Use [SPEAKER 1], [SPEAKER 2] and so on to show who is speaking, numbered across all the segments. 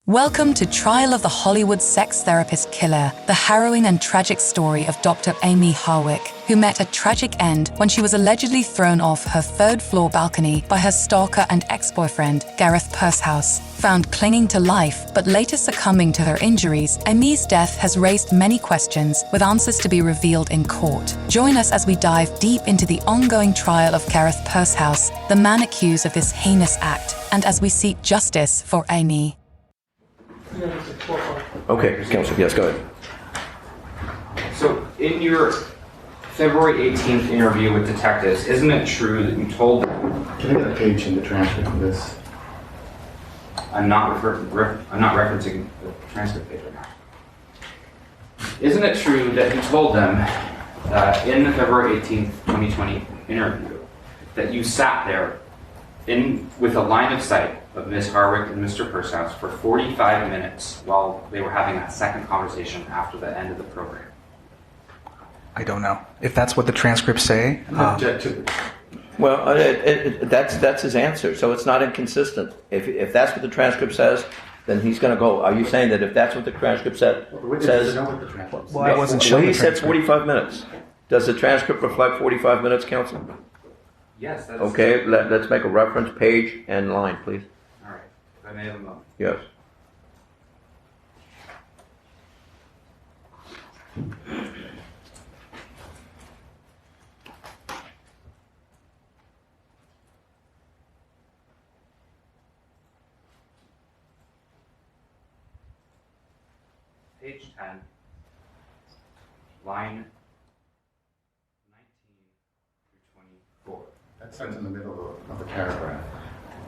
[SPEAKER 1] Welcome to Trial of the Hollywood Sex Therapist Killer, the harrowing and tragic story of Dr. Amie Harwick, who met a tragic end when she was allegedly thrown off her third-floor balcony by her stalker and ex-boyfriend, Gareth Pursehouse. Found clinging to life, but later succumbing to her injuries, Amie's death has raised many questions, with answers to be revealed in court. Join us as we dive deep into the ongoing trial of Gareth Pursehouse, the man accused of this heinous act, and as we seek justice for Amie.
[SPEAKER 2] Okay, Counsel, yes, go ahead.
[SPEAKER 3] So, in your February 18th interview with detectives, isn't it true that you told them...
[SPEAKER 4] Can I get a page in the transcript of this?
[SPEAKER 3] I'm not referencing the transcript page right now. Isn't it true that you told them in the February 18th, 2020 interview that you sat there with a line of sight of Ms. Harwick and Mr. Pursehouse for 45 minutes while they were having that second conversation after the end of the program?
[SPEAKER 5] I don't know. If that's what the transcripts say.
[SPEAKER 2] Well, that's his answer, so it's not inconsistent. If that's what the transcript says, then he's going to go. Are you saying that if that's what the transcript says?
[SPEAKER 5] Well, I wasn't sure.
[SPEAKER 2] Well, he said 45 minutes. Does the transcript reflect 45 minutes, Counsel?
[SPEAKER 3] Yes. That is
[SPEAKER 2] Okay, let's make a reference, page, and line, please.
[SPEAKER 3] All right. If I may have a moment.
[SPEAKER 2] Yes.
[SPEAKER 3] Page 10, line 19 through 24.
[SPEAKER 4] That starts in the middle of the paragraph.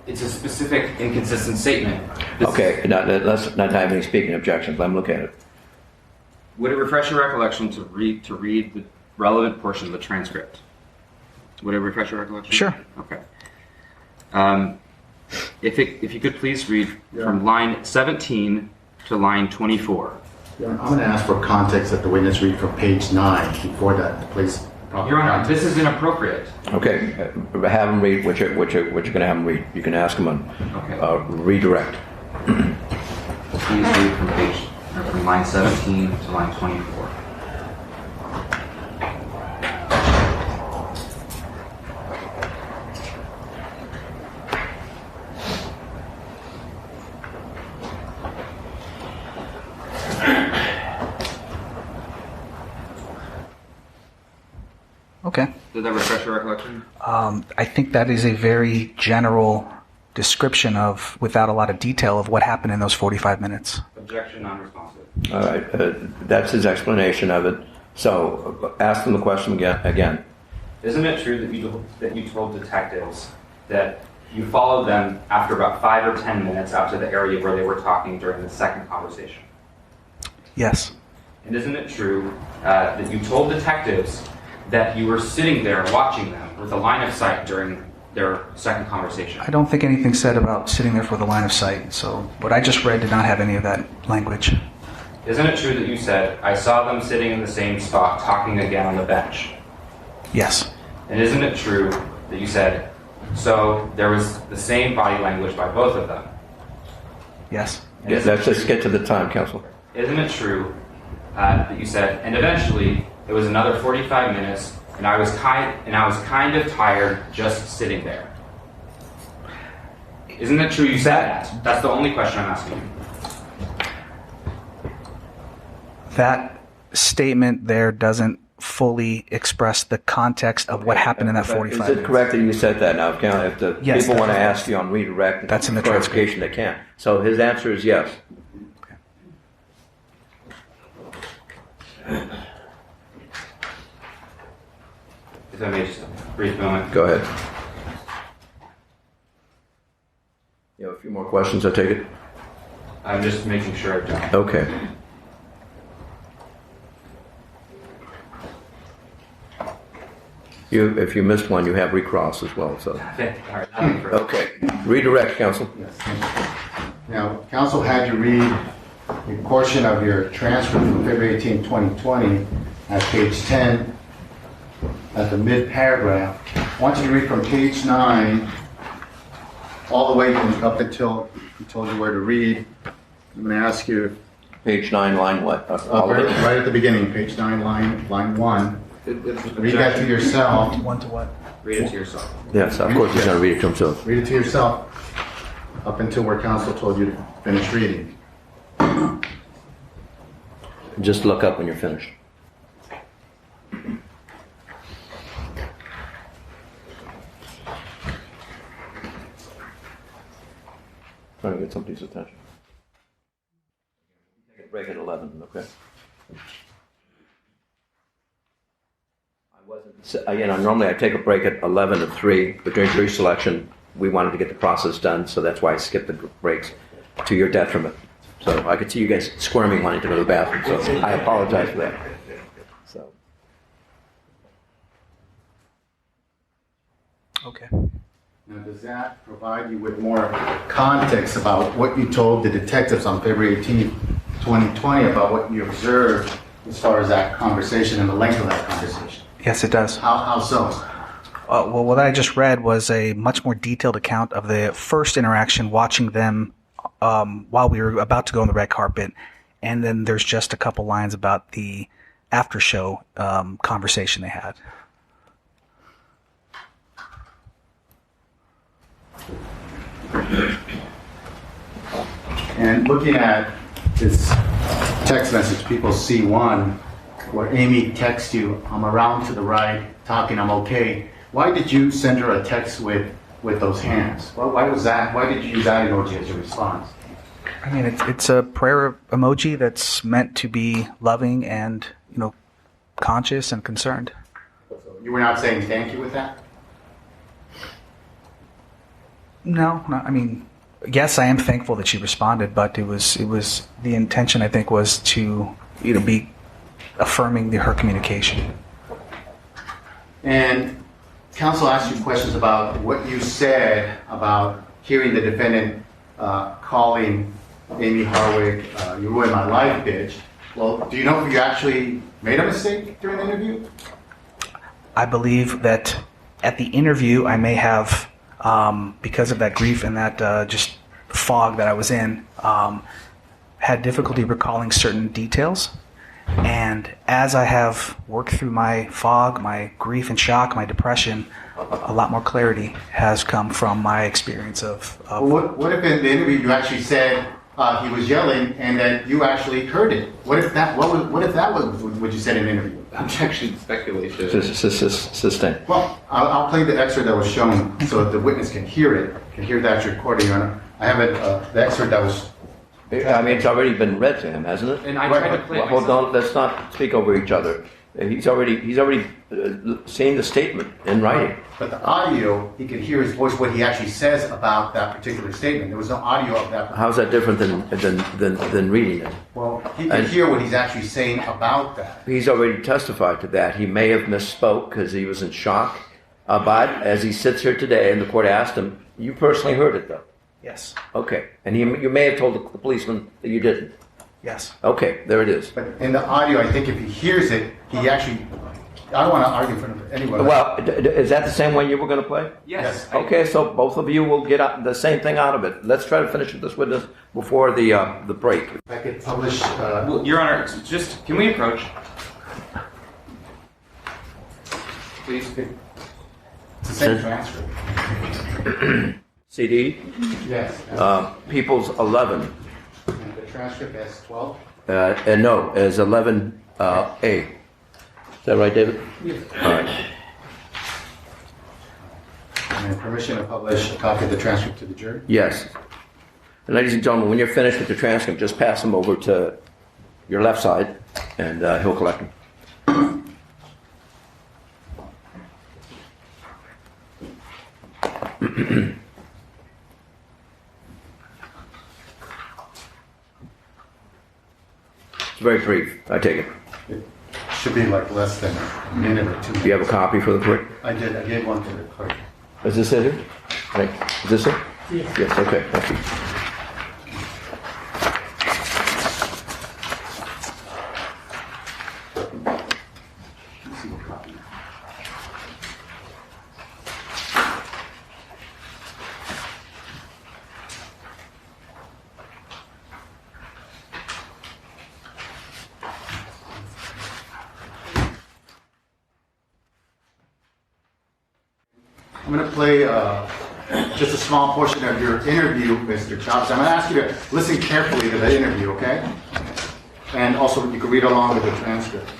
[SPEAKER 3] It's a specific inconsistent statement.
[SPEAKER 2] Okay, let's not have any speaking objections. Let him look at it.
[SPEAKER 3] Would it refresh your recollection to read the relevant portion of the transcript? Would it refresh your recollection?
[SPEAKER 5] Sure.
[SPEAKER 3] Okay. If you could please read from line 17 to line 24.
[SPEAKER 4] I'm going to ask for context that the witness read from page 9 before that, please.
[SPEAKER 3] Your Honor, this is inappropriate.
[SPEAKER 2] Okay, have him read what you're going to have him read. You can ask him on redirect.
[SPEAKER 3] Please read from line 17 to line 24.
[SPEAKER 5] Okay.
[SPEAKER 3] Did that refresh your recollection?
[SPEAKER 5] I think that is a very general description of, without a lot of detail, of what happened in those 45 minutes.
[SPEAKER 3] Objection, non-responsive.
[SPEAKER 2] All right, that's his explanation of it. So ask him the question again.
[SPEAKER 3] Isn't it true that you told detectives that you followed them after about 5 or 10 minutes out to the area where they were talking during the second conversation?
[SPEAKER 5] Yes.
[SPEAKER 3] And isn't it true that you told detectives that you were sitting there watching them with a line of sight during their second conversation?
[SPEAKER 5] I don't think anything said about sitting there for the line of sight, so what I just read did not have any of that language.
[SPEAKER 3] Isn't it true that you said, I saw them sitting in the same spot talking again on the bench?
[SPEAKER 5] Yes.
[SPEAKER 3] And isn't it true that you said, so there was the same body language by both of them?
[SPEAKER 5] Yes.
[SPEAKER 2] Yeah, let's just get to the time, Counsel.
[SPEAKER 3] Isn't it true that you said, and eventually it was another 45 minutes, and I was kind of tired just sitting there? Isn't it true you said that? That's the only question I'm asking you.
[SPEAKER 5] That statement there doesn't fully express the context of what happened in that 45 minutes.
[SPEAKER 2] Is it correct that you said that now? If the
[SPEAKER 5] Yes,
[SPEAKER 2] people want to
[SPEAKER 5] that's-
[SPEAKER 2] ask you on redirect,
[SPEAKER 5] That's in the
[SPEAKER 2] clarification, they can. So his answer is yes.
[SPEAKER 3] If I may just a brief moment.
[SPEAKER 2] Go ahead. You have a few more questions, I take it?
[SPEAKER 3] I'm just making sure I've done it.
[SPEAKER 2] Okay. If you missed one, you have recross as well. So
[SPEAKER 3] Okay, all right, nothing further.
[SPEAKER 2] okay, redirect, Counsel.
[SPEAKER 4] Yes. Now, counsel had you read a portion of your transcript from February 18, 2020 at page 10 at the mid-paragraph. I want you to read from page 9 all the way up until he told you where to read I'm going to ask you,
[SPEAKER 2] Page 9, line what? All of it?
[SPEAKER 4] right at the beginning, page 9, line 1. Read that to yourself.
[SPEAKER 5] One to what?
[SPEAKER 3] Read it to yourself.
[SPEAKER 2] Yes, of course he's going to read it to himself.
[SPEAKER 4] Read it to yourself up until where counsel told you to finish reading.
[SPEAKER 2] Just look up when you're finished. Trying to get somebody's attention. Take a break at 11, okay? Normally I take a break at 11 and 3, but during jury selection, we wanted to get the process done, so that's why I skipped the breaks to your detriment. So I could see you guys squirming wanting to go to the bathroom, so I apologize for that. So.
[SPEAKER 5] Okay.
[SPEAKER 4] Now, does that provide you with more context about what you told the detectives on February 18th, 2020 about what you observed as far as that conversation and the length of that conversation?
[SPEAKER 5] Yes, it does.
[SPEAKER 4] How so?
[SPEAKER 5] Well, what I just read was a much more detailed account of the first interaction, watching them while we were about to go on the red carpet, and then there's just a couple lines about the after show conversation they had.
[SPEAKER 4] And looking at this text message, people see one where Amie texts you, "I'm around to the right, talking, I'm okay." Why did you send her a text with those hands? Why was that? Why did you use that emoji as your response?
[SPEAKER 5] I mean, it's a prayer emoji that's meant to be loving and, conscious and concerned.
[SPEAKER 4] So you were not saying thank you with that?
[SPEAKER 5] No, I mean, yes, I am thankful that she responded, but it was the intention, I think, was to be affirming her communication.
[SPEAKER 4] And counsel asked you questions about what you said about hearing the defendant calling Amie Harwick, "You ruined my life, bitch." Well, do you know if you actually made a mistake during the interview?
[SPEAKER 5] I believe that at the interview, I may have, because of that grief and that just fog that I was in, had difficulty recalling certain details. And as I have worked through my fog, my grief and shock, my depression, a lot more clarity has come from my experience of
[SPEAKER 4] What if in the interview you actually said he was yelling and that you actually heard it? What if that was what you said in the interview?
[SPEAKER 3] Objection, speculation.
[SPEAKER 2] Sustain.
[SPEAKER 4] Well, I'll play the excerpt that was shown so that the witness can hear it, can hear that recording. I have the excerpt that was.
[SPEAKER 2] I mean, it's already been read to him, hasn't it?
[SPEAKER 3] And I tried to play it
[SPEAKER 2] Hold
[SPEAKER 3] myself.
[SPEAKER 2] on, let's not speak over each other. He's already seen the statement in writing.
[SPEAKER 4] But the audio, he can hear his voice, what he actually says about that particular statement. There was no audio of that.
[SPEAKER 2] How's that different than reading it?
[SPEAKER 4] Well, he can hear what he's actually saying about that.
[SPEAKER 2] He's already testified to that. He may have misspoke because he was in shock. But as he sits here today and the court asked him, you personally heard it though?
[SPEAKER 5] yes,
[SPEAKER 2] Okay. And you may have told the policeman that you didn't.
[SPEAKER 5] yes.
[SPEAKER 2] Okay, there it is.
[SPEAKER 4] But in the audio, I think if he hears it, he actually. I don't want to argue in front of anyone.
[SPEAKER 2] Well, is that the same one you were going to play?
[SPEAKER 3] Yes.
[SPEAKER 2] Okay, so both of you will get the same thing out of it. Let's try to finish with this witness before the break.
[SPEAKER 4] If I could publish.
[SPEAKER 3] Well, Your Honor, just can we approach? Please.
[SPEAKER 4] It's the same transcript.
[SPEAKER 2] CD,
[SPEAKER 4] Yes.
[SPEAKER 2] People's 11.
[SPEAKER 4] And the transcript has 12.
[SPEAKER 2] And no, as 11A. Is that right, David?
[SPEAKER 4] Yes.
[SPEAKER 2] All right.
[SPEAKER 4] And permission to publish a copy of the transcript to the jury.
[SPEAKER 2] Yes. And ladies and gentlemen, when you're finished with the transcript, just pass them over to your left side, and he'll collect them. It's very brief, I take it.
[SPEAKER 4] It should be like less than a minute or 2 minutes.
[SPEAKER 2] Do you have a copy for the clerk?
[SPEAKER 4] I did. I gave one to the clerk.
[SPEAKER 2] Is this it here? Right. Is this it? Yes. Yes, okay, thank you.
[SPEAKER 4] I'm going to play just a small portion of your interview, Mr. Chops. I'm going to ask you to listen carefully to the interview, okay? And also, you can read along with the transcript.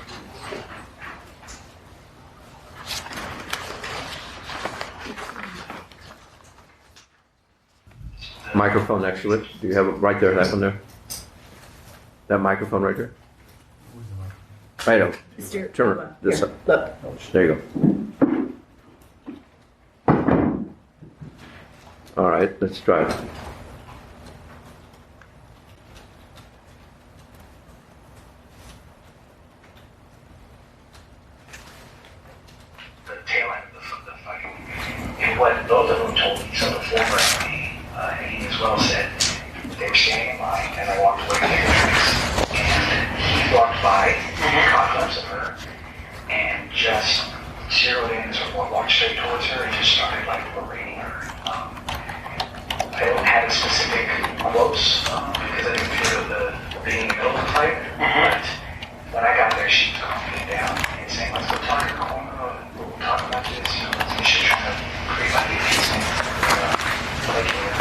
[SPEAKER 2] Microphone next to it. Do you have it right there? That one there? That microphone right there? Right over. Turn this up. There you go. All right, let's try it.
[SPEAKER 6] The tail end of the fight. And what both of them told me, so the former and he as well said, they were standing in line, and I walked away from the entrance, and he walked by, caught a glimpse of her, and just zeroed in, sort of walked straight towards her, and just started like berating her. I don't have a specific quotes because I didn't feel the being in the middle of the fight, but when I got there, she calmed me down and saying, "Let's go talk in the corner. We'll talk about this. You know, you should try to create like a peaceful like here."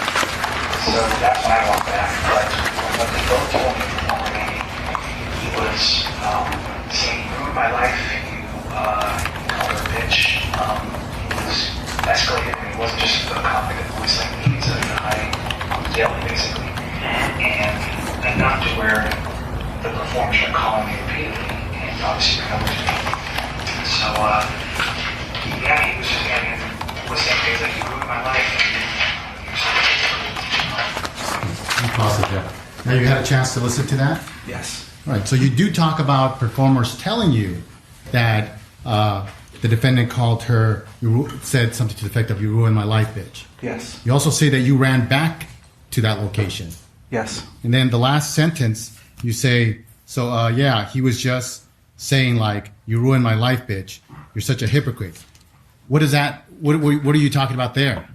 [SPEAKER 6] So that's when I walked back. But what they both told me before me, he was saying, "You ruined my life. You called her a bitch." He was escalated, and it wasn't just a confident voice like me. It's a high yelling, basically, and enough to where the performers are calling me repeatedly, and obviously coming to me. So, yeah, he was just saying things like, "You ruined my life."
[SPEAKER 4] Pause it there. Now you had a chance to listen to that?
[SPEAKER 5] Yes.
[SPEAKER 4] All right, so you do talk about performers telling you that the defendant called her, said something to the effect of, "You ruined my life, bitch."
[SPEAKER 5] Yes.
[SPEAKER 4] You also say that you ran back to that location.
[SPEAKER 5] Yes.
[SPEAKER 4] And then the last sentence, you say, "So, yeah, he was just saying, like, you ruined my life, bitch. You're such a hypocrite." What is that? What are you talking about there?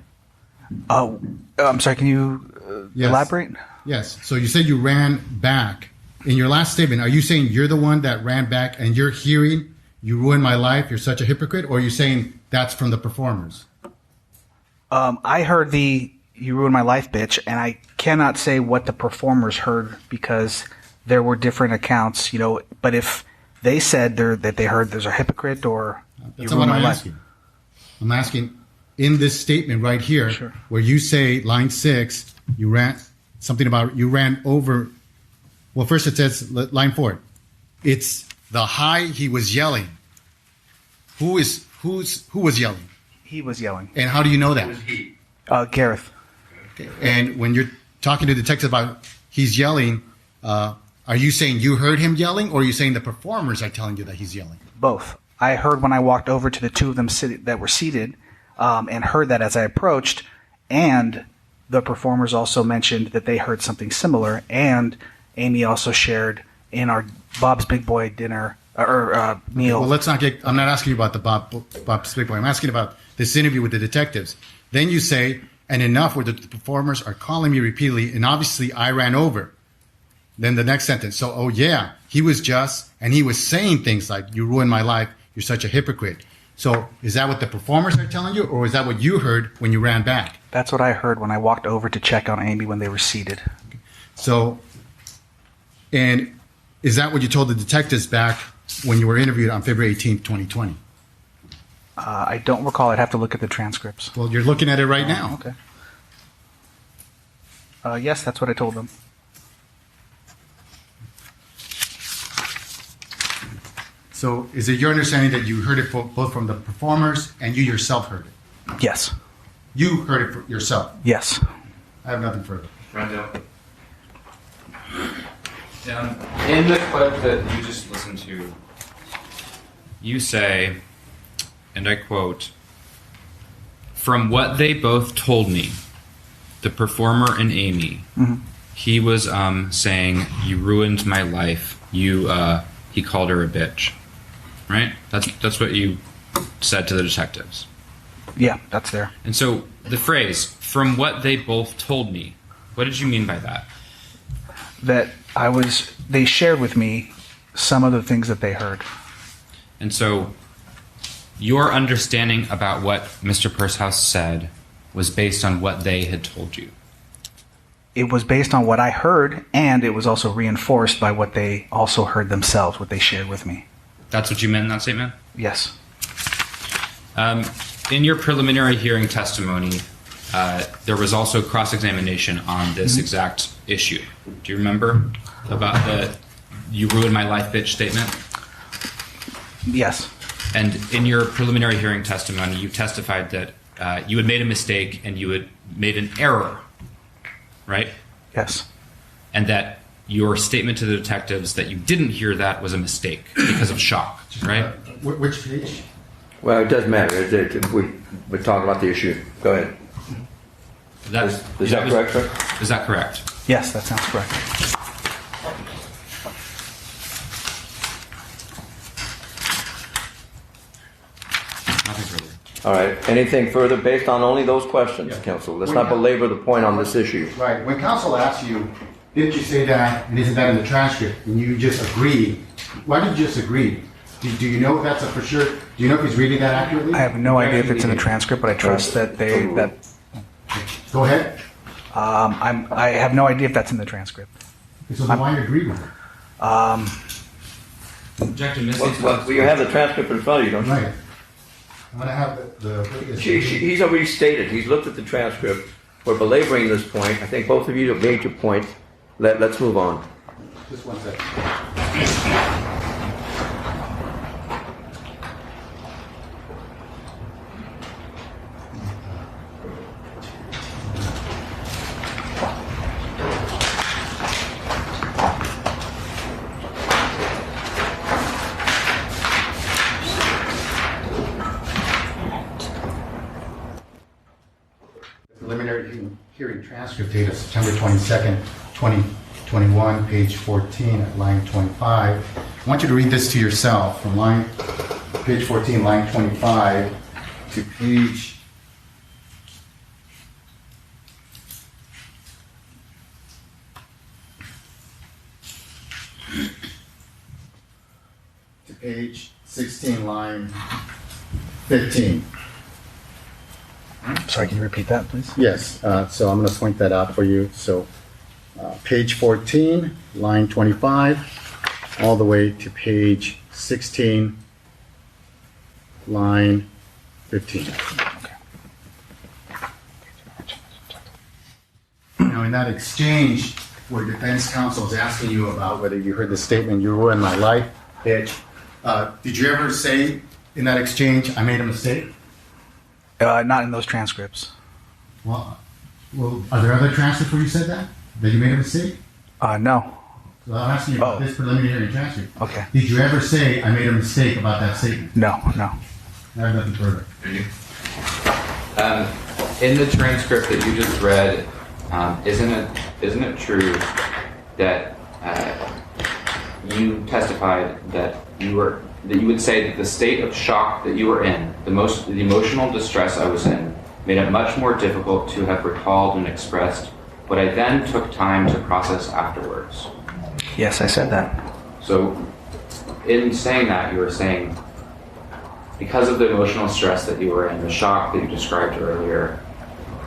[SPEAKER 5] Oh, I'm sorry. Can you
[SPEAKER 4] Yes.
[SPEAKER 5] elaborate?
[SPEAKER 4] Yes. So you said you ran back. In your last statement, are you saying you're the one that ran back and you're hearing, "You ruined my life, you're such a hypocrite," or are you saying that's from the performers?
[SPEAKER 5] I heard the "you ruined my life, bitch," and I cannot say what the performers heard because there were different accounts, you know. But if they said that they heard there's a hypocrite or "you
[SPEAKER 4] That's
[SPEAKER 5] ruined
[SPEAKER 4] what
[SPEAKER 5] my
[SPEAKER 4] I'm
[SPEAKER 5] life,"
[SPEAKER 4] asking. I'm asking in this statement right here,
[SPEAKER 5] Sure.
[SPEAKER 4] where you say line 6, you ran something about you ran over. Well, first it says line 4. It's the high he was yelling. Who was yelling?
[SPEAKER 5] he was yelling.
[SPEAKER 4] And how do you know that?
[SPEAKER 5] Gareth.
[SPEAKER 4] And when you're talking to detectives about he's yelling, are you saying you heard him yelling, or are you saying the performers are telling you that he's yelling?
[SPEAKER 5] Both. I heard when I walked over to the two of them that were seated, and heard that as I approached, and the performers also mentioned that they heard something similar, and Amie also shared in our Bob's Big Boy dinner meal.
[SPEAKER 4] Well, let's not get. I'm not asking you about the Bob's Big Boy. I'm asking about this interview with the detectives. Then you say, "And enough where the performers are calling me repeatedly, and obviously I ran over." Then the next sentence. So, "Oh yeah, he was saying things like, 'You ruined my life. You're such a hypocrite.'" So is that what the performers are telling you, or is that what you heard when you ran back?
[SPEAKER 5] That's what I heard when I walked over to check on Amie when they were seated.
[SPEAKER 4] So, and is that what you told the detectives back when you were interviewed on February 18th, 2020?
[SPEAKER 5] I don't recall. I'd have to look at the transcripts.
[SPEAKER 4] Well, you're looking at it right now.
[SPEAKER 5] Okay. Yes, that's what I told them.
[SPEAKER 4] So is it your understanding that you heard it both from the performers and you yourself heard it?
[SPEAKER 5] Yes.
[SPEAKER 4] You heard it for yourself.
[SPEAKER 5] Yes.
[SPEAKER 4] I have nothing further.
[SPEAKER 3] Brendo. In the clip that you just listened to, you say, and I quote, "From what they both told me," the performer and Amie, he was saying, "You ruined my life." He called her a bitch, right? That's what you said to the detectives.
[SPEAKER 5] Yeah, that's there.
[SPEAKER 3] And so the phrase "from what they both told me," what did you mean by that?
[SPEAKER 5] That they shared with me some of the things that they heard.
[SPEAKER 3] And so your understanding about what Mr. Pursehouse said was based on what they had told you?
[SPEAKER 5] It was based on what I heard, and it was also reinforced by what they also heard themselves, what they shared with me.
[SPEAKER 3] That's what you meant in that statement?
[SPEAKER 5] Yes.
[SPEAKER 3] In your preliminary hearing testimony, there was also cross-examination on this exact issue. Do you remember about the "you ruined my life, bitch" statement?
[SPEAKER 5] Yes.
[SPEAKER 3] And in your preliminary hearing testimony, you testified that you had made a mistake and you had made an error, right?
[SPEAKER 5] Yes.
[SPEAKER 3] And that your statement to the detectives that you didn't hear that was a mistake because of shock, right?
[SPEAKER 4] Which page?
[SPEAKER 2] Well, it doesn't matter. We're talking about the issue. Go ahead. Is that correct, sir?
[SPEAKER 3] Is that correct?
[SPEAKER 5] Yes, that sounds correct.
[SPEAKER 3] Nothing further.
[SPEAKER 2] All right. Anything further based on only those questions, counsel? Let's not belabor the point on this issue.
[SPEAKER 4] Right. When counsel asked you, didn't you say that, and isn't that in the transcript, and you just agreed, why did you just agree? Do you know if that's a for sure? Do you know if he's reading that accurately?
[SPEAKER 5] I have no idea if it's in the transcript, but I trust that
[SPEAKER 4] Go ahead.
[SPEAKER 5] I have no idea if that's in the transcript.
[SPEAKER 4] So then why agree with it?
[SPEAKER 3] Objection, Ms.
[SPEAKER 2] Well, you have the transcript in front of you, don't you?
[SPEAKER 4] Right. I'm going to have
[SPEAKER 2] He's already stated. He's looked at the transcript. We're belaboring this point. I think both of you have made your point. Let's move on.
[SPEAKER 4] Just one second. Preliminary hearing transcript dated September 22nd, 2021, page 14 at line 25. I want you to read this to yourself from page 14, line 25 to page 16, line 15.
[SPEAKER 5] Sorry, can you repeat that, please?
[SPEAKER 4] Yes, so I'm going to point that out for you. So page 14, line 25, all the way to page 16, line 15.
[SPEAKER 5] Okay.
[SPEAKER 4] Now, in that exchange where defense counsel is asking you about whether you heard the statement, "You ruined my life, bitch," did you ever say in that exchange, "I made a mistake"?
[SPEAKER 5] Not in those transcripts.
[SPEAKER 4] Well, are there other transcripts where you said that? That you made a mistake?
[SPEAKER 5] No.
[SPEAKER 4] So I'm asking you about this preliminary transcript.
[SPEAKER 5] Okay.
[SPEAKER 4] Did you ever say, "I made a mistake" about that statement?
[SPEAKER 5] No.
[SPEAKER 4] I have nothing further.
[SPEAKER 3] In the transcript that you just read, isn't it true that you testified that you would say that the state of shock that you were in, the emotional distress I was in, made it much more difficult to have recalled and expressed what I then took time to process afterwards?
[SPEAKER 5] Yes, I said that.
[SPEAKER 3] So, in saying that, you were saying, because of the emotional stress that you were in, the shock that you described earlier,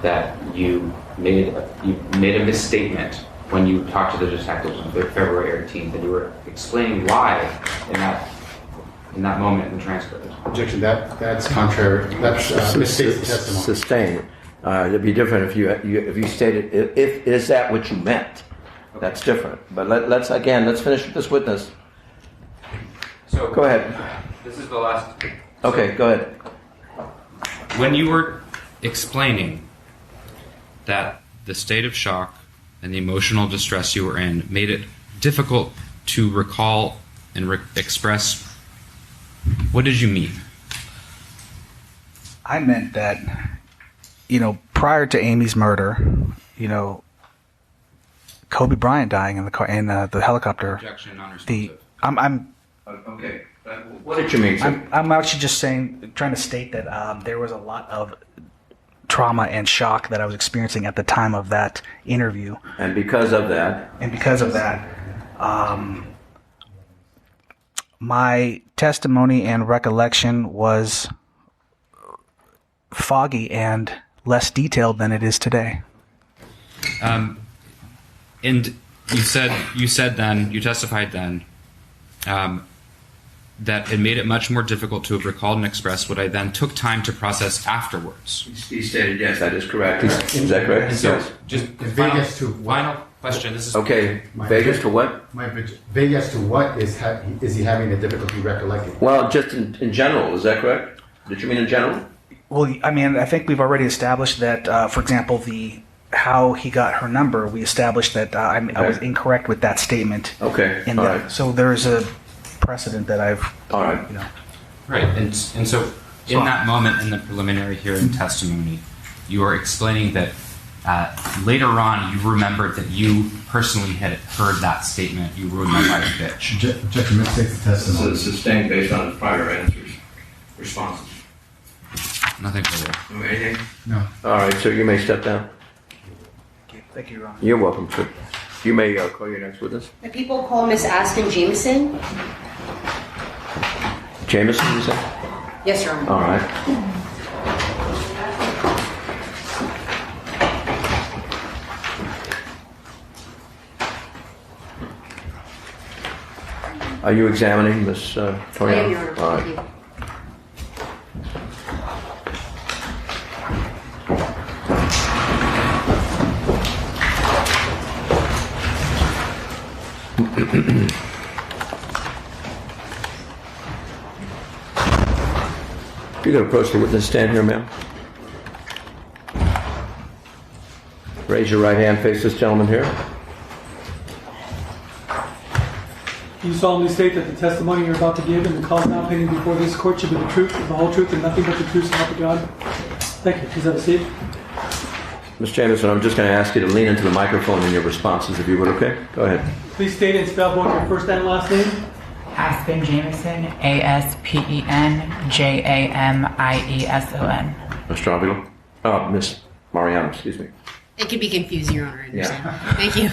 [SPEAKER 3] that you made a misstatement when you talked to the detectives on February 18th, and you were explaining why in that moment in the transcript.
[SPEAKER 4] Objection. That's contrary. That's misstated testimony.
[SPEAKER 2] Sustained. It'd be different if you stated, is that what you meant? That's different. But let's finish with this witness.
[SPEAKER 3] So
[SPEAKER 2] go ahead.
[SPEAKER 3] This is the last.
[SPEAKER 2] Okay, go ahead.
[SPEAKER 3] When you were explaining that the state of shock and the emotional distress you were in made it difficult to recall and express, what did you mean?
[SPEAKER 5] I meant that, prior to Amy's murder, Kobe Bryant dying in the car in the helicopter.
[SPEAKER 3] Objection,
[SPEAKER 5] non-responsive.
[SPEAKER 2] Okay. What did you mean, sir?
[SPEAKER 5] I'm actually just trying to state that there was a lot of trauma and shock that I was experiencing at the time of that interview.
[SPEAKER 2] And because of that,
[SPEAKER 5] my testimony and recollection was foggy and less detailed than it is today.
[SPEAKER 3] And you testified then that it made it much more difficult to have recalled and expressed what I then took time to process afterwards.
[SPEAKER 2] He stated, yes, that is correct. Is that correct?
[SPEAKER 3] And so,
[SPEAKER 2] Yes.
[SPEAKER 3] just
[SPEAKER 4] Vegas to what?
[SPEAKER 3] final question. This is
[SPEAKER 2] Okay, Vegas to what?
[SPEAKER 4] Vegas to what is he having a difficulty recollecting?
[SPEAKER 2] Well, just in general, is that correct? Did you mean in general?
[SPEAKER 5] Well, I mean, I think we've already established that, for example, how he got her number, we established that I was incorrect with that statement.
[SPEAKER 2] Okay,
[SPEAKER 5] In
[SPEAKER 2] all
[SPEAKER 5] that.
[SPEAKER 2] right.
[SPEAKER 5] So there's a precedent that I've,
[SPEAKER 2] All right.
[SPEAKER 3] right, and so in that moment in the preliminary hearing testimony, you were explaining that later on you remembered that you personally had heard that statement. You ruined my life, bitch.
[SPEAKER 4] Judgment takes the testimony.
[SPEAKER 2] This is sustained based on his prior answers, responses.
[SPEAKER 3] Nothing further.
[SPEAKER 2] Anything?
[SPEAKER 4] No.
[SPEAKER 2] All right, so you may step down.
[SPEAKER 5] thank you, Your Honor.
[SPEAKER 2] You're welcome, sir. You may call your next witness.
[SPEAKER 7] The people call Miss Aston Jameson.
[SPEAKER 2] Jameson, you said?
[SPEAKER 7] Yes, Your Honor.
[SPEAKER 2] All right. Are you examining Miss Toriano?
[SPEAKER 7] I am, Your Honor.
[SPEAKER 2] All
[SPEAKER 7] Thank
[SPEAKER 2] right.
[SPEAKER 7] you.
[SPEAKER 2] You can approach the witness stand here, ma'am. Raise your right hand, face this gentleman here.
[SPEAKER 8] Do you solemnly state that the testimony you're about to give and the cause now pending before this court should be the truth, the whole truth, and nothing but the truth, so help you God? Thank you. Please have a seat.
[SPEAKER 2] Ms. Jameson, I'm just going to ask you to lean into the microphone in your responses, if you would, okay? Go ahead.
[SPEAKER 8] Please state and spell both your first and last name.
[SPEAKER 9] Aspen Jameson, ASPEN, JAMIESON.
[SPEAKER 2] Mr. Avila? Oh, Miss Mariano, excuse me.
[SPEAKER 7] It can be confusing, Your Honor. I understand.
[SPEAKER 2] Yeah.
[SPEAKER 7] Thank you.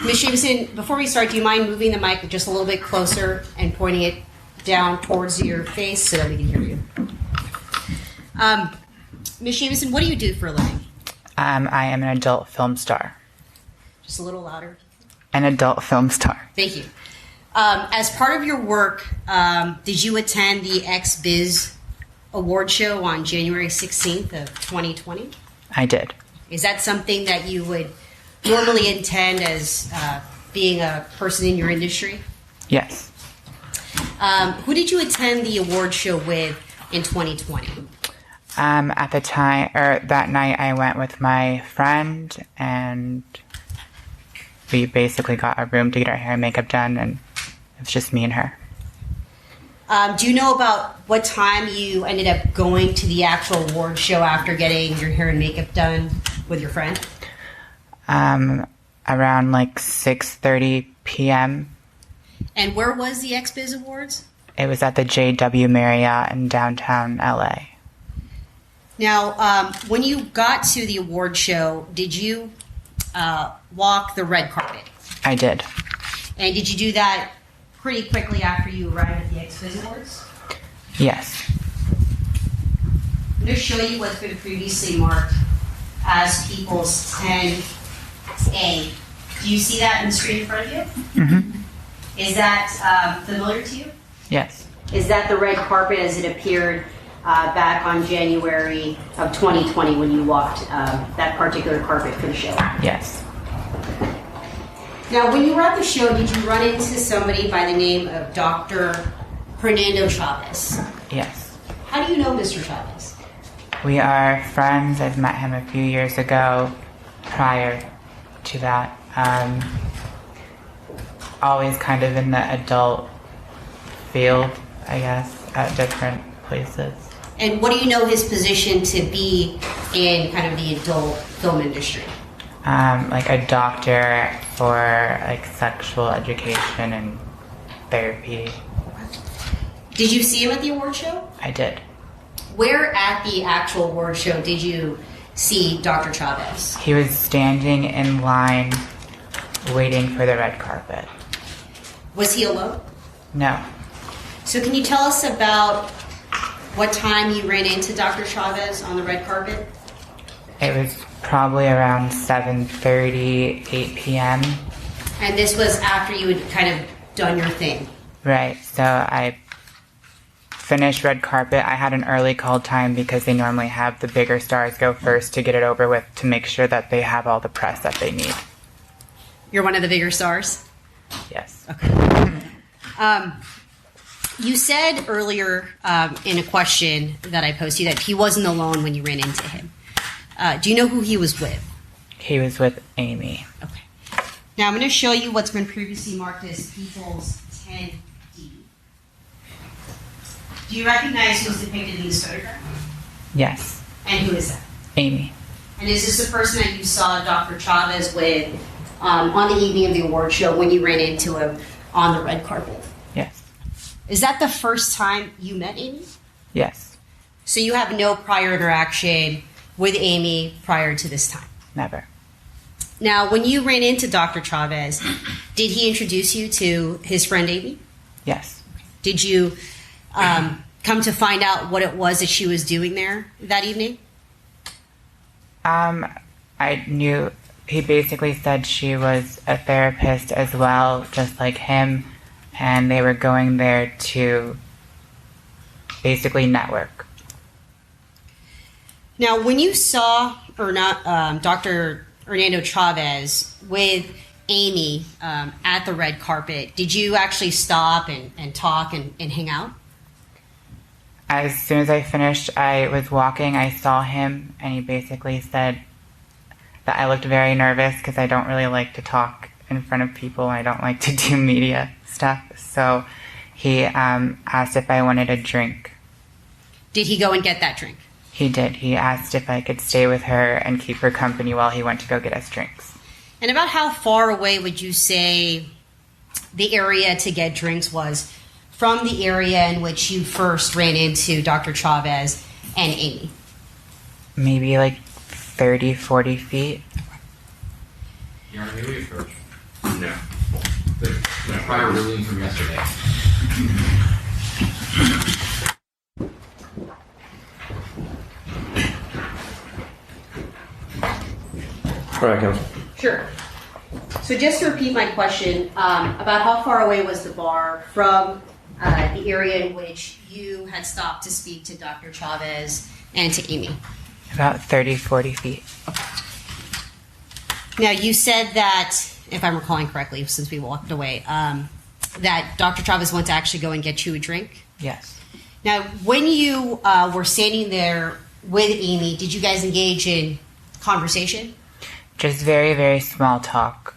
[SPEAKER 7] Ms. Jameson, before we start, do you mind moving the mic just a little bit closer and pointing it down towards your face so that we can hear you? Ms. Jameson, what do you do for a living?
[SPEAKER 9] I am an adult film star.
[SPEAKER 7] Just a little louder.
[SPEAKER 9] An adult film star.
[SPEAKER 7] Thank you. As part of your work, did you attend the XBiz award show on January 16th of 2020?
[SPEAKER 9] I did.
[SPEAKER 7] Is that something that you would normally intend as being a person in your industry?
[SPEAKER 9] Yes.
[SPEAKER 7] Who did you attend the award show with in 2020?
[SPEAKER 9] At the time, or that night, I went with my friend, and we basically got a room to get our hair and makeup done, and it was just me and her.
[SPEAKER 7] Do you know about what time you ended up going to the actual award show after getting your hair and makeup done with your friend?
[SPEAKER 9] Around like 6:30 p.m.
[SPEAKER 7] And where was the XBiz Awards?
[SPEAKER 9] It was at the JW Marriott in downtown LA.
[SPEAKER 7] Now, when you got to the award show, did you walk the red carpet?
[SPEAKER 9] I did.
[SPEAKER 7] And did you do that pretty quickly after you arrived at the XBiz Awards?
[SPEAKER 9] Yes.
[SPEAKER 7] I'm going to show you what's been previously marked as People's 10A. Do you see that in the screen in front of you?
[SPEAKER 9] Mm-hmm.
[SPEAKER 7] Is that familiar to you?
[SPEAKER 9] Yes.
[SPEAKER 7] Is that the red carpet as it appeared back on January of 2020 when you walked that particular carpet for the show?
[SPEAKER 9] Yes.
[SPEAKER 7] Now, when you were at the show, did you run into somebody by the name of Dr. Fernando Chavez?
[SPEAKER 9] Yes.
[SPEAKER 7] How do you know Mr. Chavez?
[SPEAKER 9] We are friends. I've met him a few years ago. Prior to that, always kind of in the adult field, I guess, at different places.
[SPEAKER 7] And what do you know his position to be in kind of the adult film industry?
[SPEAKER 9] Like a doctor for like sexual education and therapy.
[SPEAKER 7] Did you see him at the award show?
[SPEAKER 9] I did.
[SPEAKER 7] Where at the actual award show did you see Dr. Chavez?
[SPEAKER 9] He was standing in line waiting for the red carpet.
[SPEAKER 7] Was he alone?
[SPEAKER 9] No.
[SPEAKER 7] So can you tell us about what time you ran into Dr. Chavez on the red carpet?
[SPEAKER 9] It was probably around 7:30, 8 p.m.
[SPEAKER 7] And this was after you had kind of done your thing.
[SPEAKER 9] Right, so I finished red carpet. I had an early call time because they normally have the bigger stars go first to get it over with to make sure that they have all the press that they need.
[SPEAKER 7] You're one of the bigger stars?
[SPEAKER 9] Yes.
[SPEAKER 7] Okay. You said earlier in a question that I posed to you that he wasn't alone when you ran into him. Do you know who he was with?
[SPEAKER 9] He was with Amie.
[SPEAKER 7] Okay. Now I'm going to show you what's been previously marked as People's 10D. Do you recognize who's depicted in this photograph?
[SPEAKER 9] Yes.
[SPEAKER 7] And who is that?
[SPEAKER 9] Amie.
[SPEAKER 7] And is this the person that you saw Dr. Chavez with on the evening of the award show when you ran into him on the red carpet?
[SPEAKER 9] Yes.
[SPEAKER 7] Is that the first time you met Amie?
[SPEAKER 9] Yes.
[SPEAKER 7] So you have no prior interaction with Amie prior to this time?
[SPEAKER 9] Never.
[SPEAKER 7] Now, when you ran into Dr. Chavez, did he introduce you to his friend Amie?
[SPEAKER 9] Yes.
[SPEAKER 7] Did you come to find out what it was that she was doing there that evening?
[SPEAKER 9] I knew he basically said she was a therapist as well, just like him, and they were going there to basically network.
[SPEAKER 7] Now, when you saw Dr. Hernando Chavez with Amie at the red carpet, did you actually stop and talk and hang out?
[SPEAKER 9] As soon as I finished, I was walking, I saw him, and he basically said that I looked very nervous because I don't really like to talk in front of people. I don't like to do media stuff. So he asked if I wanted a drink.
[SPEAKER 7] Did he go and get that drink?
[SPEAKER 9] He did. He asked if I could stay with her and keep her company while he went to go get us drinks.
[SPEAKER 7] And about how far away would you say the area to get drinks was from the area in which you first ran into Dr. Chavez and Amie?
[SPEAKER 9] Maybe like 30, 40 feet.
[SPEAKER 3] You're on a new approach.
[SPEAKER 2] No.
[SPEAKER 3] The prior ruling from yesterday.
[SPEAKER 2] All right, Counsel.
[SPEAKER 7] Sure. So just to repeat my question, about how far away was the bar from the area in which you had stopped to speak to Dr. Chavez and to Amie?
[SPEAKER 9] About 30, 40 feet.
[SPEAKER 7] Now, you said that, if I'm recalling correctly, since we walked away, that Dr. Chavez went to actually go and get you a drink?
[SPEAKER 9] Yes.
[SPEAKER 7] Now, when you were standing there with Amie, did you guys engage in conversation?
[SPEAKER 9] Just very, very small talk.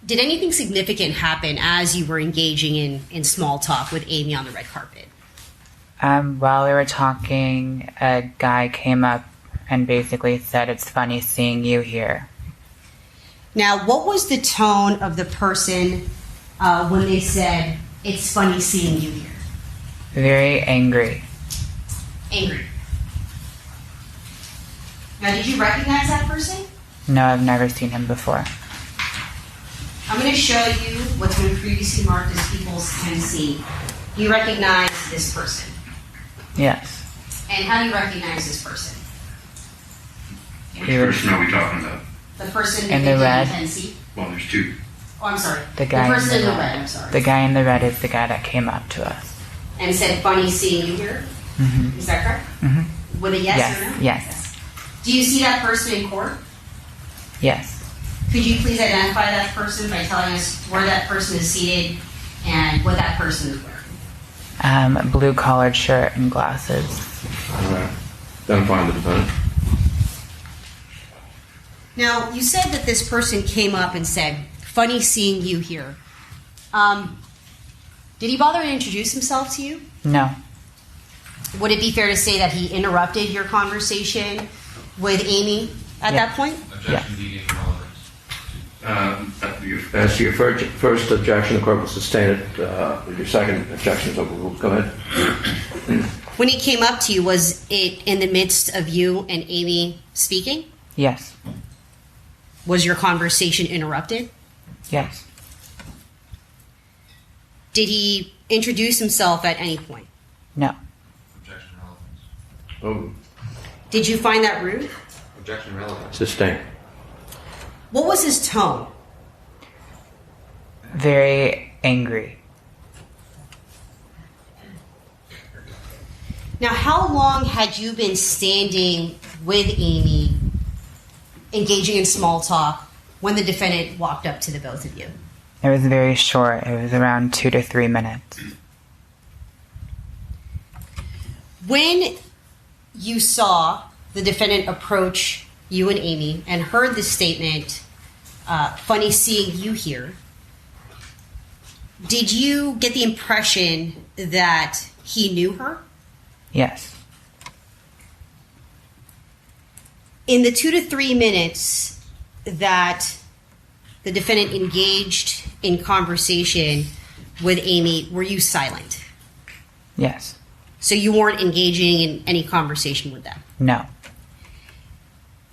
[SPEAKER 7] Did anything significant happen as you were engaging in small talk with Amie on the red carpet?
[SPEAKER 9] While we were talking, a guy came up and basically said, "It's funny seeing you here."
[SPEAKER 7] Now, what was the tone of the person when they said, "It's funny seeing you here"?
[SPEAKER 9] Very angry.
[SPEAKER 7] Angry. Now, did you recognize that person?
[SPEAKER 9] No, I've never seen him before.
[SPEAKER 7] I'm going to show you what's been previously marked as People's 10C. Do you recognize this person?
[SPEAKER 9] Yes.
[SPEAKER 7] And how do you recognize this person?
[SPEAKER 10] Which person are we talking about?
[SPEAKER 7] The person
[SPEAKER 9] In the red.
[SPEAKER 7] 10C?
[SPEAKER 10] Well, there's two.
[SPEAKER 7] Oh, I'm sorry.
[SPEAKER 9] The guy
[SPEAKER 7] person
[SPEAKER 9] in the
[SPEAKER 7] in the
[SPEAKER 9] red.
[SPEAKER 7] red, I'm sorry.
[SPEAKER 9] The guy in the red is the guy that came up to us.
[SPEAKER 7] And said, "Funny seeing you here."
[SPEAKER 9] Mm-hmm.
[SPEAKER 7] Is that correct?
[SPEAKER 9] Mm-hmm.
[SPEAKER 7] With a yes or no?
[SPEAKER 9] Yes.
[SPEAKER 7] Do you see that person in court?
[SPEAKER 9] Yes.
[SPEAKER 7] Could you please identify that person by telling us where that person is seated and what that person is wearing?
[SPEAKER 9] Blue collared shirt and glasses.
[SPEAKER 2] All right. Identifying the defendant.
[SPEAKER 7] Now, you said that this person came up and said, "Funny seeing you here." Did he bother to introduce himself to you?
[SPEAKER 9] No.
[SPEAKER 7] Would it be fair to say that he interrupted your conversation with Amie at that point?
[SPEAKER 3] Objection deviating from all others.
[SPEAKER 2] As to your first objection, the court will sustain it. Your second objection is overruled. Go ahead.
[SPEAKER 7] When he came up to you, was it in the midst of you and Amie speaking?
[SPEAKER 9] Yes.
[SPEAKER 7] Was your conversation interrupted?
[SPEAKER 9] Yes.
[SPEAKER 7] Did he introduce himself at any point?
[SPEAKER 9] No.
[SPEAKER 10] Objection relevance.
[SPEAKER 2] Oh,
[SPEAKER 7] Did you find that rude?
[SPEAKER 10] Objection relevance.
[SPEAKER 2] sustain.
[SPEAKER 7] What was his tone?
[SPEAKER 9] Very angry.
[SPEAKER 7] Now, how long had you been standing with Amie, engaging in small talk, when the defendant walked up to the both of you?
[SPEAKER 9] It was very short. It was around 2 to 3 minutes.
[SPEAKER 7] When you saw the defendant approach you and Amie and heard the statement, funny seeing you here, did you get the impression that he knew her?
[SPEAKER 9] Yes.
[SPEAKER 7] In the 2 to 3 minutes that the defendant engaged in conversation with Amie, were you silent?
[SPEAKER 9] Yes.
[SPEAKER 7] So you weren't engaging in any conversation with them?
[SPEAKER 9] No.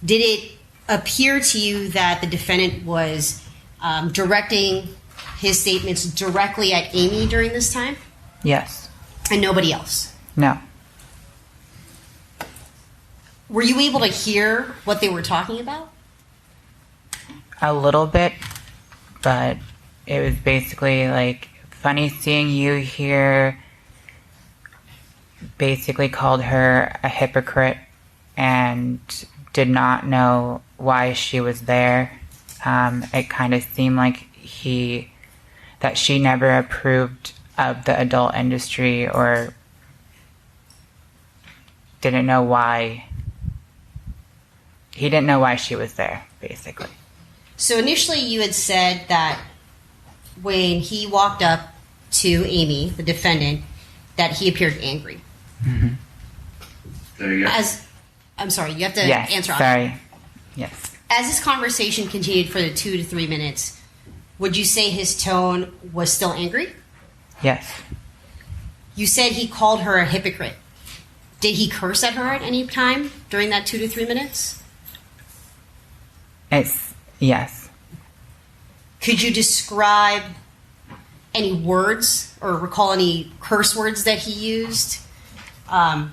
[SPEAKER 7] Did it appear to you that the defendant was directing his statements directly at Amie during this time?
[SPEAKER 9] Yes.
[SPEAKER 7] And nobody else?
[SPEAKER 9] No.
[SPEAKER 7] Were you able to hear what they were talking about?
[SPEAKER 9] A little bit, but it was basically like, funny seeing you here. Basically called her a hypocrite and did not know why she was there. It kind of seemed like that she never approved of the adult industry or didn't know why. He didn't know why she was there, basically.
[SPEAKER 7] So initially you had said that when he walked up to Amie, the defendant, that he appeared angry.
[SPEAKER 9] Mm-hmm.
[SPEAKER 10] There you go.
[SPEAKER 7] I'm sorry, you have to
[SPEAKER 9] Yes,
[SPEAKER 7] answer.
[SPEAKER 9] sorry. Yes.
[SPEAKER 7] As this conversation continued for the 2 to 3 minutes, would you say his tone was still angry?
[SPEAKER 9] Yes.
[SPEAKER 7] You said he called her a hypocrite. Did he curse at her at any time during that 2 to 3 minutes?
[SPEAKER 9] Yes.
[SPEAKER 7] Could you describe any words or recall any curse words that he used at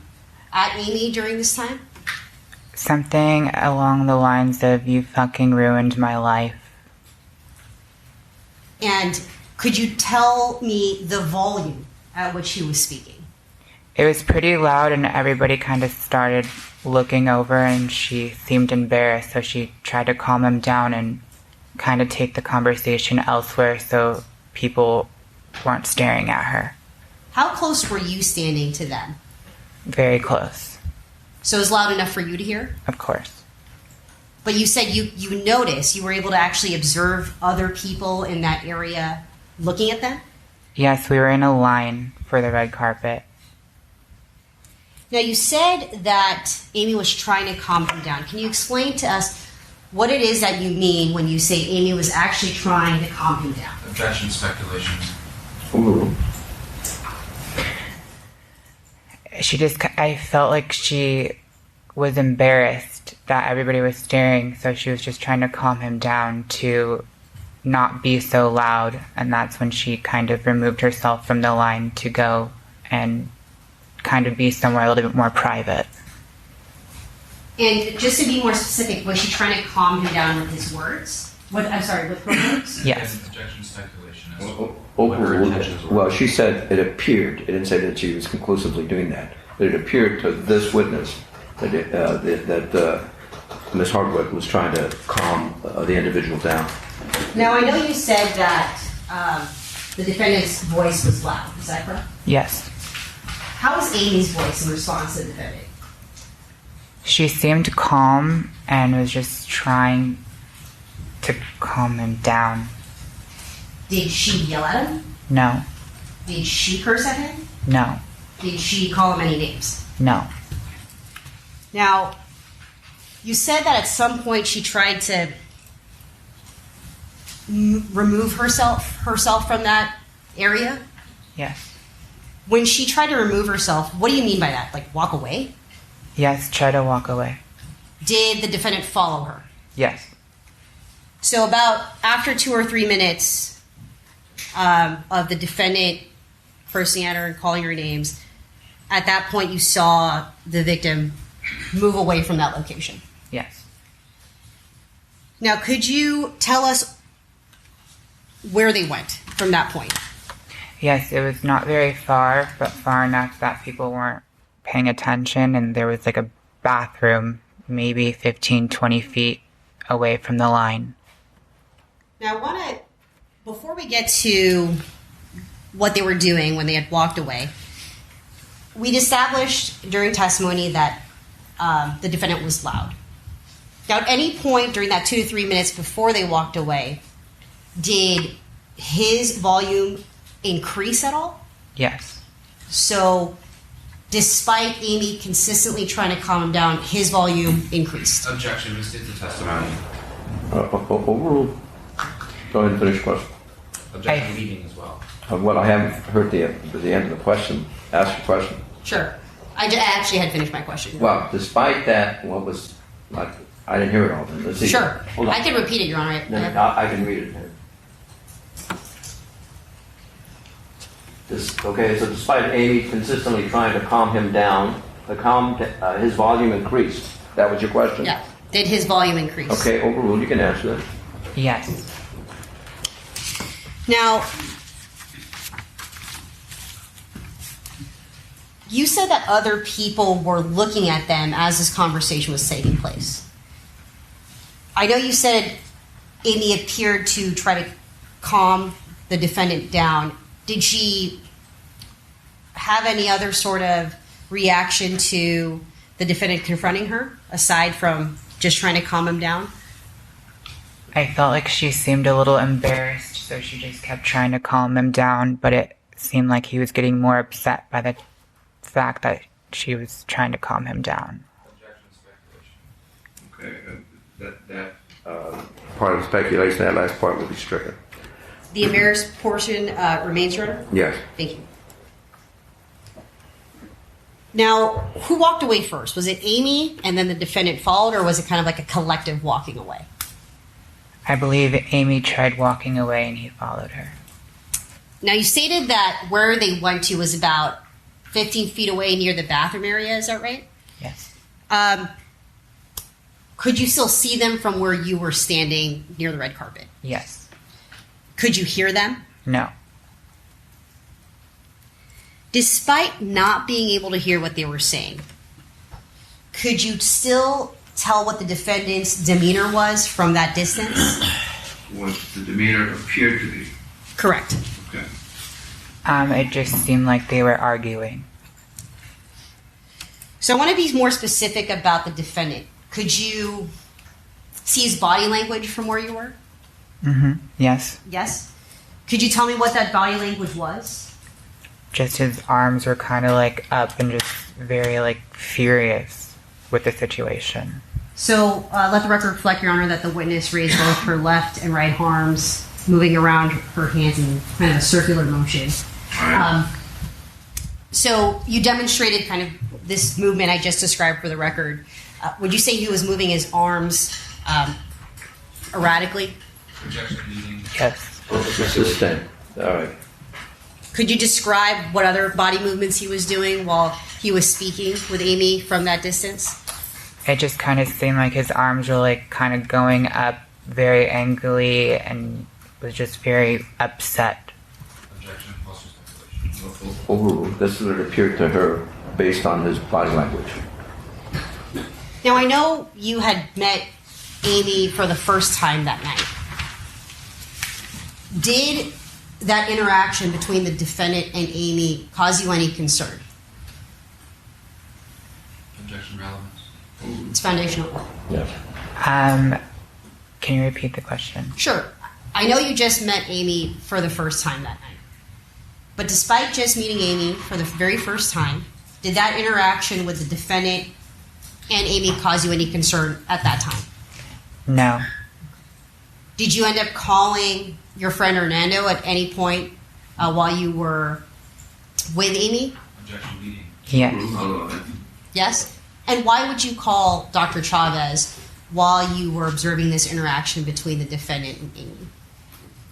[SPEAKER 7] Amie during this time?
[SPEAKER 9] Something along the lines of, you fucking ruined my life.
[SPEAKER 7] And could you tell me the volume at which he was speaking?
[SPEAKER 9] It was pretty loud and everybody kind of started looking over and she seemed embarrassed, so she tried to calm him down and kind of take the conversation elsewhere so people weren't staring at her.
[SPEAKER 7] How close were you standing to them?
[SPEAKER 9] Very close.
[SPEAKER 7] So it was loud enough for you to hear?
[SPEAKER 9] Of course.
[SPEAKER 7] But you said you noticed, you were able to actually observe other people in that area looking at them?
[SPEAKER 9] Yes, we were in a line for the red carpet.
[SPEAKER 7] Now, you said that Amie was trying to calm him down. Can you explain to us what it is that you mean when you say Amie was actually trying to calm him down?
[SPEAKER 10] Objection speculations.
[SPEAKER 2] Ooh.
[SPEAKER 9] I felt like she was embarrassed that everybody was staring, so she was just trying to calm him down to not be so loud, and that's when she kind of removed herself from the line to go and kind of be somewhere a little bit more private.
[SPEAKER 7] And just to be more specific, was she trying to calm him down with his words? With her words?
[SPEAKER 9] Yes.
[SPEAKER 10] Objection speculation.
[SPEAKER 2] What her intentions were. Well, she said it appeared. It didn't say that she was conclusively doing that. But it appeared to this witness that Ms. Harwick was trying to calm the individual down.
[SPEAKER 7] Now, I know you said that the defendant's voice was loud. Is that correct?
[SPEAKER 9] Yes.
[SPEAKER 7] How was Amie's voice in response to the defendant?
[SPEAKER 9] She seemed calm and was just trying to calm him down.
[SPEAKER 7] Did she yell at him?
[SPEAKER 9] No.
[SPEAKER 7] Did she curse at him?
[SPEAKER 9] No.
[SPEAKER 7] Did she call him any names?
[SPEAKER 9] No.
[SPEAKER 7] Now, you said that at some point she tried to remove herself from that area?
[SPEAKER 9] Yes.
[SPEAKER 7] When she tried to remove herself, what do you mean by that? Like walk away?
[SPEAKER 9] Yes, try to walk away.
[SPEAKER 7] Did the defendant follow her?
[SPEAKER 9] Yes.
[SPEAKER 7] So about after 2 or 3 minutes, of the defendant cursing at her and calling her names, at that point you saw the victim move away from that location.
[SPEAKER 9] Yes.
[SPEAKER 7] Now, could you tell us where they went from that point?
[SPEAKER 9] Yes, it was not very far, but far enough that people weren't paying attention, and there was like a bathroom maybe 15, 20 feet away from the line.
[SPEAKER 7] Now, I want to, before we get to what they were doing when they had walked away, we'd established during testimony that the defendant was loud. Now, at any point during that 2 to 3 minutes before they walked away, did his volume increase at all?
[SPEAKER 9] Yes.
[SPEAKER 7] So, despite Amie consistently trying to calm him down, his volume increased.
[SPEAKER 3] Objection, restate the testimony.
[SPEAKER 2] Overruled. Go ahead and finish the question.
[SPEAKER 3] Objection leading as well.
[SPEAKER 2] Well, I haven't heard the end of the question. Ask your question.
[SPEAKER 7] Sure. I actually had finished my question.
[SPEAKER 2] Well, despite that, what was like? I didn't hear it all. Let's see.
[SPEAKER 7] Sure.
[SPEAKER 2] Hold on.
[SPEAKER 7] I can repeat it, Your Honor.
[SPEAKER 2] No, I can read it here. Okay, so despite Amie consistently trying to calm him down, his volume increased. That was your question?
[SPEAKER 7] Yeah. Did his volume increase?
[SPEAKER 2] Okay, overruled. You can answer that.
[SPEAKER 9] Yes.
[SPEAKER 7] Now, you said that other people were looking at them as this conversation was taking place. I know you said Amie appeared to try to calm the defendant down. Did she have any other sort of reaction to the defendant confronting her, aside from just trying to calm him down?
[SPEAKER 9] I felt like she seemed a little embarrassed, so she just kept trying to calm him down, but it seemed like he was getting more upset by the fact that she was trying to calm him down.
[SPEAKER 2] Okay, that part of speculation, that last part will be stricken.
[SPEAKER 7] The embarrassed portion remains, Your Honor?
[SPEAKER 2] Yes.
[SPEAKER 7] Thank you. Now, who walked away first? Was it Amie and then the defendant followed, or was it kind of like a collective walking away?
[SPEAKER 9] I believe Amie tried walking away and he followed her.
[SPEAKER 7] Now, you stated that where they went to was about 15 feet away near the bathroom area. Is that right?
[SPEAKER 9] Yes.
[SPEAKER 7] Could you still see them from where you were standing near the red carpet?
[SPEAKER 9] Yes.
[SPEAKER 7] Could you hear them?
[SPEAKER 9] No.
[SPEAKER 7] Despite not being able to hear what they were saying, could you still tell what the defendant's demeanor was from that distance?
[SPEAKER 10] What the demeanor appeared to be.
[SPEAKER 7] Correct.
[SPEAKER 10] Okay.
[SPEAKER 9] It just seemed like they were arguing.
[SPEAKER 7] So I want to be more specific about the defendant. Could you see his body language from where you were?
[SPEAKER 9] Mm-hmm. Yes.
[SPEAKER 7] Yes? Could you tell me what that body language was?
[SPEAKER 9] Just his arms were kind of like up and just very like furious with the situation.
[SPEAKER 7] So let the record reflect, Your Honor, that the witness raised both her left and right arms, moving around her hands in kind of a circular motion. So you demonstrated kind of this movement I just described for the record. Would you say he was moving his arms erratically?
[SPEAKER 3] Objection leading.
[SPEAKER 9] Yes.
[SPEAKER 2] Sustained. All right.
[SPEAKER 7] Could you describe what other body movements he was doing while he was speaking with Amie from that distance?
[SPEAKER 9] It just kind of seemed like his arms were like kind of going up very angrily and was just very upset.
[SPEAKER 3] Objection, false speculation.
[SPEAKER 2] Overruled. This is what it appeared to her based on his body language.
[SPEAKER 7] Now, I know you had met Amie for the first time that night. Did that interaction between the defendant and Amie cause you any concern?
[SPEAKER 3] Objection, relevance.
[SPEAKER 7] It's foundational.
[SPEAKER 2] Yes.
[SPEAKER 9] Can you repeat the question?
[SPEAKER 7] Sure. I know you just met Amie for the first time that night. But despite just meeting Amie for the very first time, did that interaction with the defendant and Amie cause you any concern at that time?
[SPEAKER 9] No.
[SPEAKER 7] Did you end up calling your friend Hernando at any point while you were with Amie?
[SPEAKER 3] Objection leading.
[SPEAKER 9] Yes.
[SPEAKER 7] Yes? And why would you call Dr. Chavez while you were observing this interaction between the defendant and Amie?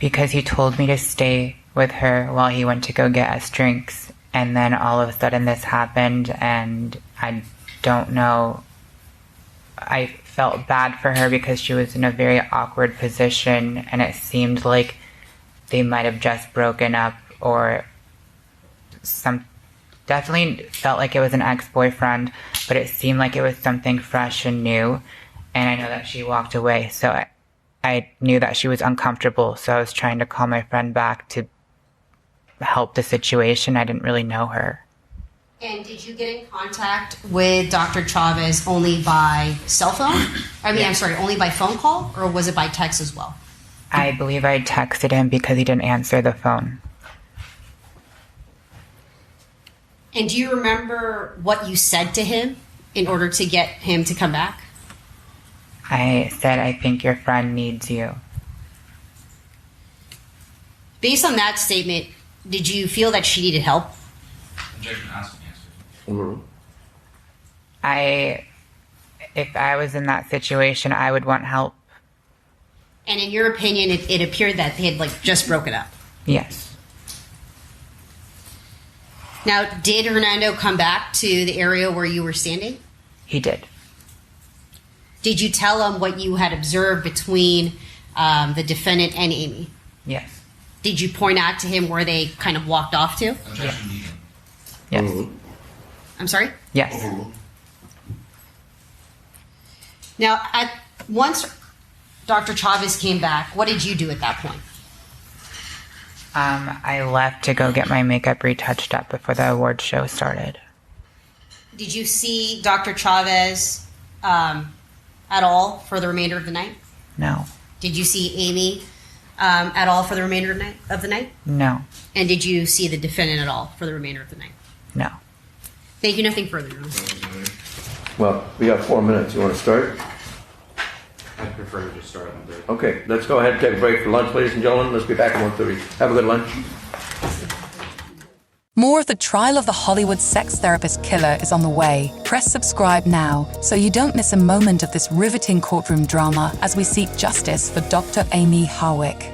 [SPEAKER 9] because he told me to stay with her while he went to go get us drinks. And then all of a sudden this happened, and I don't know. I felt bad for her because she was in a very awkward position, and it seemed like they might have just broken up, or definitely felt like it was an ex-boyfriend, but it seemed like it was something fresh and new. And I know that she walked away, so I knew that she was uncomfortable, so I was trying to call my friend back to help the situation. I didn't really know her.
[SPEAKER 7] And did you get in contact with Dr. Chavez only by cell phone? Only by phone call, or was it by text as well?
[SPEAKER 9] I believe I texted him because he didn't answer the phone.
[SPEAKER 7] And do you remember what you said to him in order to get him to come back?
[SPEAKER 9] I said, I think your friend needs you.
[SPEAKER 7] Based on that statement, did you feel that she needed help?
[SPEAKER 10] Objection asked and answered.
[SPEAKER 9] If I was in that situation, I would want help.
[SPEAKER 7] And in your opinion, it appeared that they had just broken up.
[SPEAKER 9] Yes.
[SPEAKER 7] Now, did Hernando come back to the area where you were standing?
[SPEAKER 9] He did.
[SPEAKER 7] Did you tell him what you had observed between the defendant and Amie?
[SPEAKER 9] Yes.
[SPEAKER 7] Did you point out to him where they kind of walked off to?
[SPEAKER 10] Objection needed.
[SPEAKER 9] Yes.
[SPEAKER 7] I'm sorry?
[SPEAKER 9] Yes.
[SPEAKER 7] Now, once Dr. Chavez came back, what did you do at that point?
[SPEAKER 9] I left to go get my makeup retouched up before the award show started.
[SPEAKER 7] Did you see Dr. Chavez at all for the remainder of the night?
[SPEAKER 9] No.
[SPEAKER 7] Did you see Amie at all for the remainder of the night?
[SPEAKER 9] No.
[SPEAKER 7] And did you see the defendant at all for the remainder of the night?
[SPEAKER 9] No.
[SPEAKER 7] Thank you. Nothing further, Your Honor.
[SPEAKER 2] Well, we have 4 minutes. You want to start?
[SPEAKER 3] I prefer to just start on the
[SPEAKER 2] Okay, let's go ahead and take a break for lunch, ladies and gentlemen. Let's be back at 1:30. Have a good lunch.
[SPEAKER 1] More of the trial of the Hollywood sex therapist killer is on the way. Press subscribe now so you don't miss a moment of this riveting courtroom drama as we seek justice for Dr. Amie Harwick.